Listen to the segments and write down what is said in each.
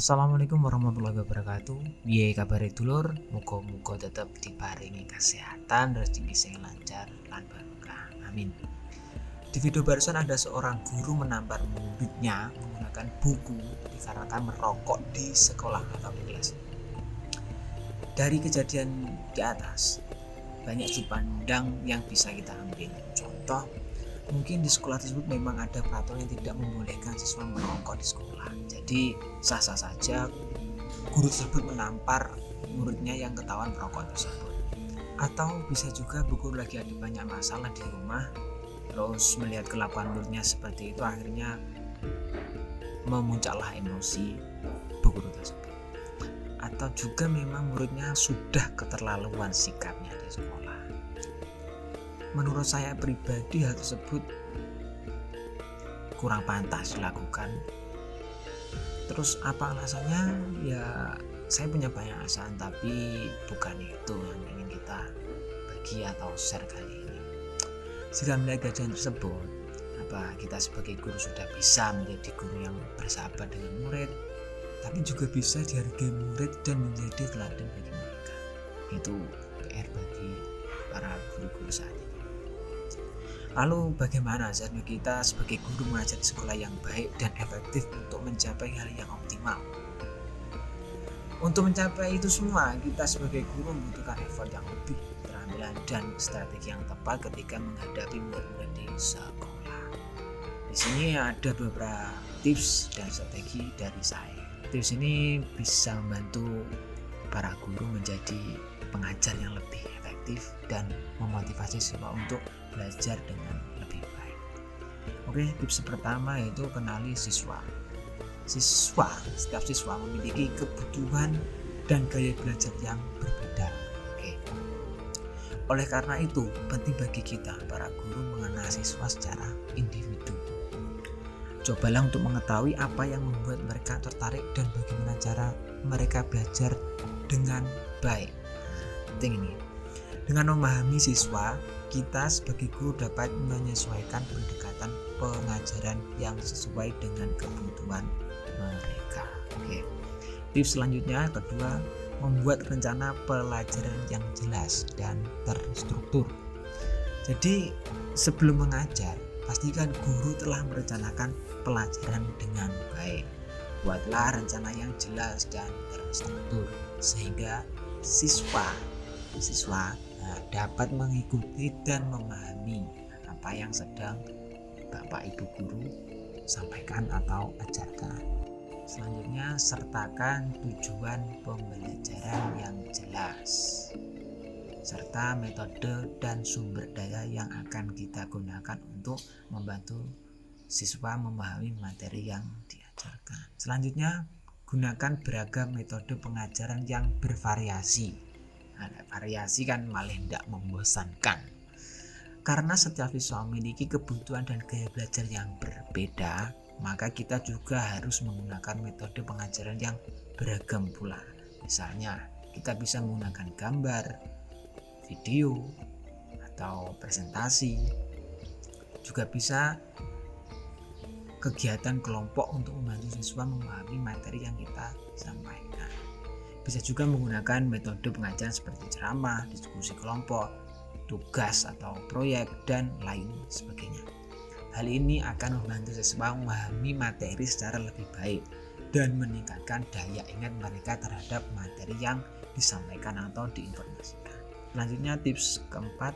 Assalamualaikum warahmatullahi wabarakatuh. Piye kabare dulur? Muga-muga tetep diparingi kesehatan, rezeki sing lancar lan barokah. Amin. Di video barusan ada seorang guru menampar muridnya menggunakan buku dikarenakan merokok di sekolah atau di kelas. Dari kejadian di atas, banyak sudut pandang yang bisa kita ambil. Contoh, mungkin di sekolah tersebut memang ada peraturan yang tidak membolehkan siswa merokok di sekolah. Jadi sah-sah saja guru tersebut menampar muridnya yang ketahuan merokok tersebut. Atau bisa juga bu guru lagi ada banyak masalah di rumah, terus melihat kelakuan muridnya seperti itu, akhirnya memuncaklah emosi bu guru tersebut. Atau juga memang muridnya sudah keterlaluan sikapnya di sekolah. Menurut saya pribadi hal tersebut kurang pantas dilakukan. Terus apa alasannya? Ya saya punya banyak alasan, tapi bukan itu yang ingin kita bagi atau share kali ini. Jika melihat kejadian tersebut, kita sebagai guru sudah bisa menjadi guru yang bersahabat dengan murid, tapi juga bisa dihargai murid dan menjadi teladan bagi mereka. Itu PR bagi para guru-guru saat ini. Lalu bagaimana seharusnya kita sebagai guru mengajar di sekolah yang baik dan efektif untuk mencapai hal yang optimal? Untuk mencapai itu semua, kita sebagai guru membutuhkan effort yang lebih, keterampilan dan strategi yang tepat ketika menghadapi murid-murid di sekolah. Di sini ada beberapa tips dan strategi dari saya. Tips ini bisa membantu para guru menjadi pengajar yang lebih efektif dan memotivasi siswa untuk belajar dengan lebih baik. Oke, tips pertama yaitu kenali siswa. Setiap siswa memiliki kebutuhan dan gaya belajar yang berbeda. Oke. Oleh karena itu, penting bagi kita para guru mengenal siswa secara individu. Cobalah untuk mengetahui apa yang membuat mereka tertarik dan bagaimana cara mereka belajar dengan baik. Penting ini. Dengan memahami siswa, kita sebagai guru dapat menyesuaikan pendekatan pengajaran yang sesuai dengan kebutuhan mereka. Oke. Tips selanjutnya kedua, membuat rencana pelajaran yang jelas dan terstruktur. Jadi sebelum mengajar, pastikan guru telah merencanakan pelajaran dengan baik. Buatlah rencana yang jelas dan terstruktur sehingga siswa dapat mengikuti dan memahami apa yang sedang Bapak Ibu guru sampaikan atau ajarkan. Selanjutnya, sertakan tujuan pembelajaran yang jelas serta metode dan sumber daya yang akan kita gunakan untuk membantu siswa memahami materi yang diajarkan. Selanjutnya, gunakan beragam metode pengajaran yang bervariasi. Variasi kan malah tidak membosankan, karena setiap siswa memiliki kebutuhan dan gaya belajar yang berbeda, maka kita juga harus menggunakan metode pengajaran yang beragam pula. Misalnya kita bisa menggunakan gambar, video, atau presentasi. Juga bisa kegiatan kelompok untuk membantu siswa memahami materi yang kita sampaikan. Bisa juga menggunakan metode pengajaran seperti ceramah, diskusi kelompok, tugas atau proyek, dan lain sebagainya. Hal ini akan membantu siswa memahami materi secara lebih baik dan meningkatkan daya ingat mereka terhadap materi yang disampaikan atau diinformasikan. Selanjutnya tips keempat,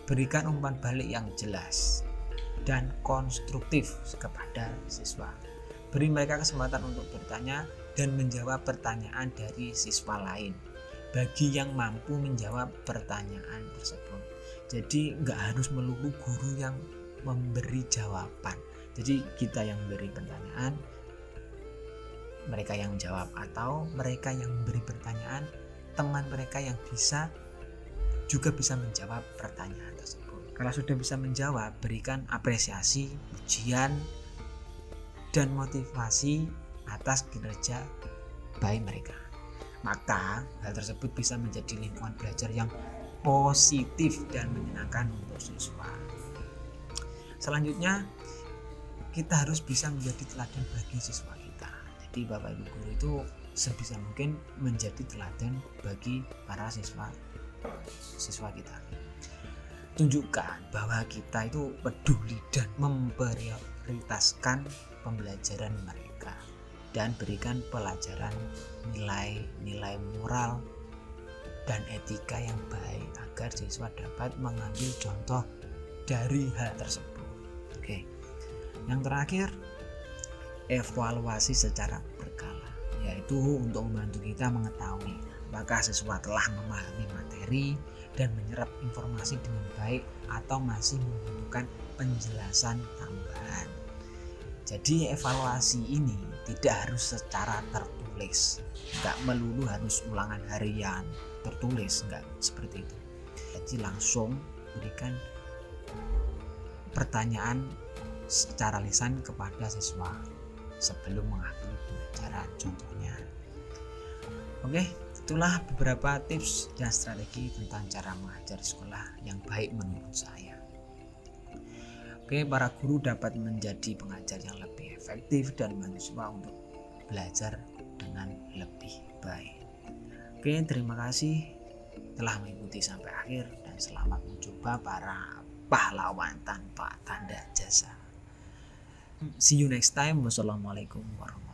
berikan umpan balik yang jelas dan konstruktif kepada siswa. Beri mereka kesempatan untuk bertanya dan menjawab pertanyaan dari siswa lain bagi yang mampu menjawab pertanyaan tersebut. Jadi nggak harus melulu guru yang memberi jawaban. Jadi kita yang memberi pertanyaan, mereka yang jawab, atau mereka yang memberi pertanyaan, teman mereka yang juga bisa menjawab pertanyaan tersebut. Kalau sudah bisa menjawab, berikan apresiasi, pujian, dan motivasi atas kinerja baik mereka. Maka hal tersebut bisa menjadi lingkungan belajar yang positif dan menyenangkan untuk siswa. Selanjutnya, kita harus bisa menjadi teladan bagi siswa kita. Jadi Bapak Ibu guru itu sebisa mungkin menjadi teladan bagi para siswa kita. Tunjukkan bahwa kita itu peduli dan memprioritaskan pembelajaran mereka, dan berikan pelajaran nilai-nilai moral dan etika yang baik agar siswa dapat mengambil contoh dari hal tersebut. Oke. Yang terakhir, evaluasi secara berkala, yaitu untuk membantu kita mengetahui apakah siswa telah memahami materi dan menyerap informasi dengan baik atau masih membutuhkan penjelasan tambahan. Jadi evaluasi ini tidak harus secara tertulis, nggak melulu harus ulangan harian tertulis, nggak seperti itu. Jadi langsung berikan pertanyaan secara lisan kepada siswa sebelum mengakhiri pembelajaran contohnya. Oke, itulah beberapa tips dan strategi tentang cara mengajar di sekolah yang baik menurut saya. Oke, para guru dapat menjadi pengajar yang lebih efektif dan mahasiswa untuk belajar dengan lebih baik. Oke, terima kasih telah mengikuti sampai akhir dan selamat mencoba para pahlawan tanpa tanda jasa. See you next time. Wassalamualaikum warahmatullahi wabarakatuh.